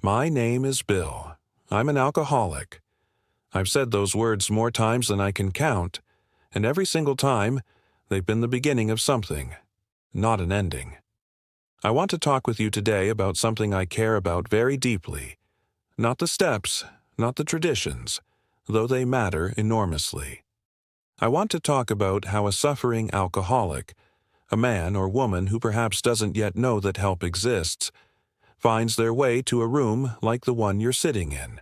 My name is Bill. I'm an alcoholic. I've said those words more times than I can count, and every single time, they've been the beginning of something, not an ending. I want to talk with you today about something I care about very deeply. Not the steps, not the traditions, though they matter enormously. I want to talk about how a suffering alcoholic, a man or woman who perhaps doesn't yet know that help exists, finds their way to a room like the one you're sitting in.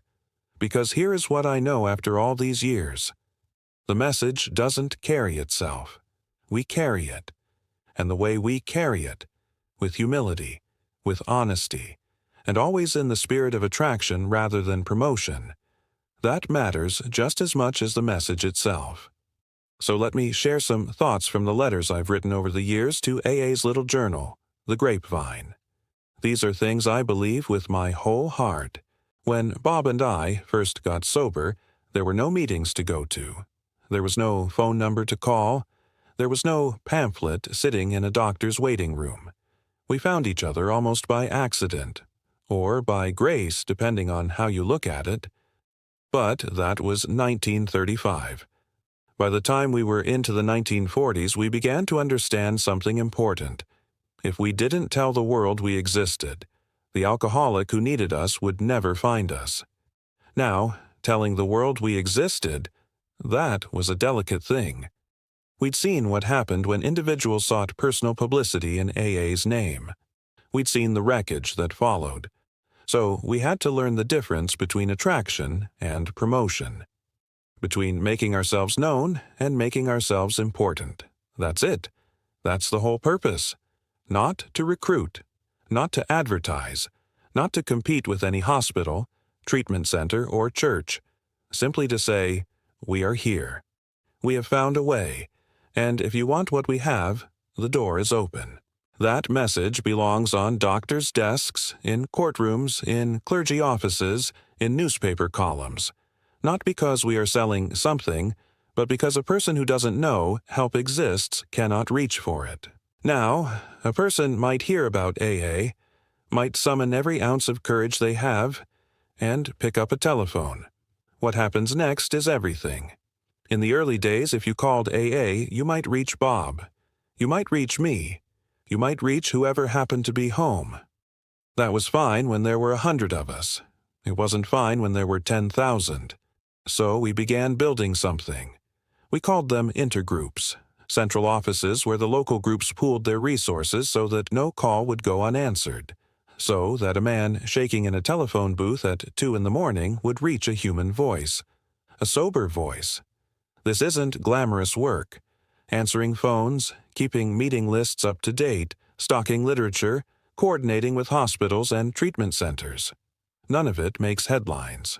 Because here is what I know after all these years. The message doesn't carry itself. We carry it. And the way we carry it, with humility, with honesty, and always in the spirit of attraction rather than promotion, that matters just as much as the message itself. So let me share some thoughts from the letters I've written over the years to AA's little journal, The Grapevine. These are things I believe with my whole heart. When Bob and I first got sober, there were no meetings to go to. There was no phone number to call. There was no pamphlet sitting in a doctor's waiting room. We found each other almost by accident, or by grace, depending on how you look at it. But that was 1935. By the time we were into the 1940s, we began to understand something important. If we didn't tell the world we existed, the alcoholic who needed us would never find us. Now, telling the world we existed, that was a delicate thing. We'd seen what happened when individuals sought personal publicity in AA's name. We'd seen the wreckage that followed. So we had to learn the difference between attraction and promotion. Between making ourselves known and making ourselves important. That's it. That's the whole purpose. Not to recruit, not to advertise, not to compete with any hospital, treatment center, or church. Simply to say, we are here. We have found a way, and if you want what we have, the door is open. That message belongs on doctors' desks, in courtrooms, in clergy offices, in newspaper columns. Not because we are selling something, but because a person who doesn't know help exists cannot reach for it. Now, a person might hear about AA, might summon every ounce of courage they have, and pick up a telephone. What happens next is everything. In the early days, if you called AA, you might reach Bob. You might reach me. You might reach whoever happened to be home. That was fine when there were 100 of us. It wasn't fine when there were 10,000. So we began building something. We called them intergroups, central offices where the local groups pooled their resources so that no call would go unanswered, so that a man shaking in a telephone booth at 2 a.m. would reach a human voice, a sober voice. This isn't glamorous work. Answering phones, keeping meeting lists up to date, stocking literature, coordinating with hospitals and treatment centers. None of it makes headlines.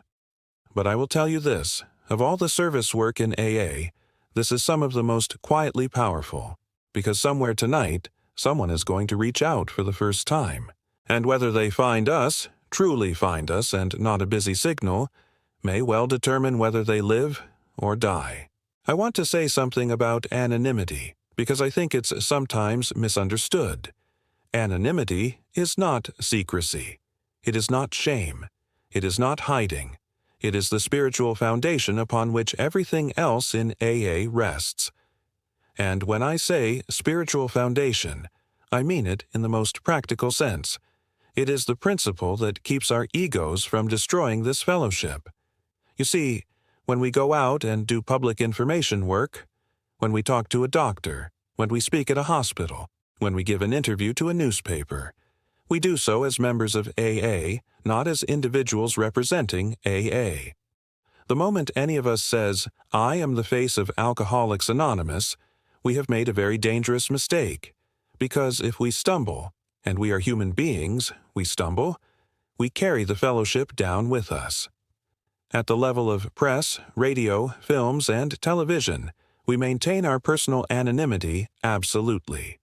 But I will tell you this, of all the service work in AA, this is some of the most quietly powerful, because somewhere tonight, someone is going to reach out for the first time. And whether they find us, truly find us and not a busy signal, may well determine whether they live or die. I want to say something about anonymity, because I think it's sometimes misunderstood. Anonymity is not secrecy. It is not shame. It is not hiding. It is the spiritual foundation upon which everything else in AA rests. And when I say spiritual foundation, I mean it in the most practical sense. It is the principle that keeps our egos from destroying this fellowship. You see, when we go out and do public information work, when we talk to a doctor, when we speak at a hospital, when we give an interview to a newspaper, we do so as members of AA, not as individuals representing AA. The moment any of us says, I am the face of Alcoholics Anonymous, we have made a very dangerous mistake. Because if we stumble, and we are human beings, we stumble, we carry the fellowship down with us. At the level of press, radio, films, and television, we maintain our personal anonymity absolutely.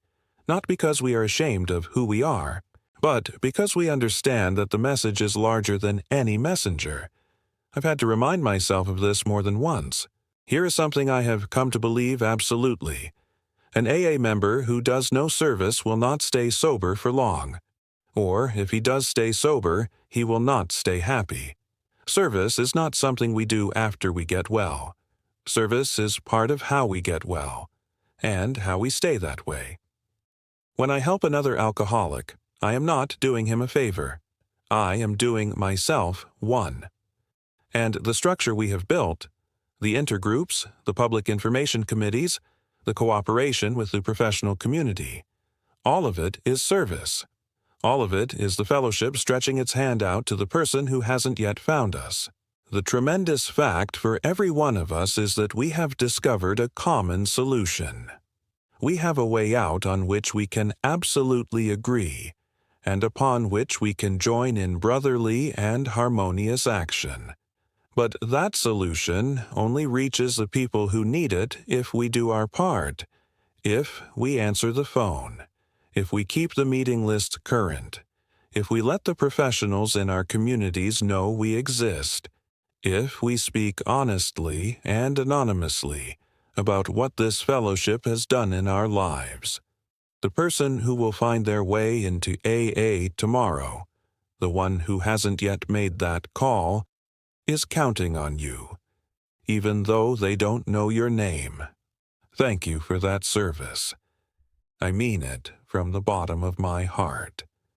Not because we are ashamed of who we are, but because we understand that the message is larger than any messenger. I've had to remind myself of this more than once. Here is something I have come to believe absolutely. An AA member who does no service will not stay sober for long. Or if he does stay sober, he will not stay happy. Service is not something we do after we get well. Service is part of how we get well, and how we stay that way. When I help another alcoholic, I am not doing him a favor. I am doing myself one. And the structure we have built, the intergroups, the public information committees, the cooperation with the professional community, all of it is service. All of it is the fellowship stretching its hand out to the person who hasn't yet found us. The tremendous fact for every one of us is that we have discovered a common solution. We have a way out on which we can absolutely agree, and upon which we can join in brotherly and harmonious action. But that solution only reaches the people who need it if we do our part, if we answer the phone, if we keep the meeting list current, if we let the professionals in our communities know we exist, if we speak honestly and anonymously about what this fellowship has done in our lives. The person who will find their way into AA tomorrow, the one who hasn't yet made that call, is counting on you, even though they don't know your name. Thank you for that service. I mean it from the bottom of my heart.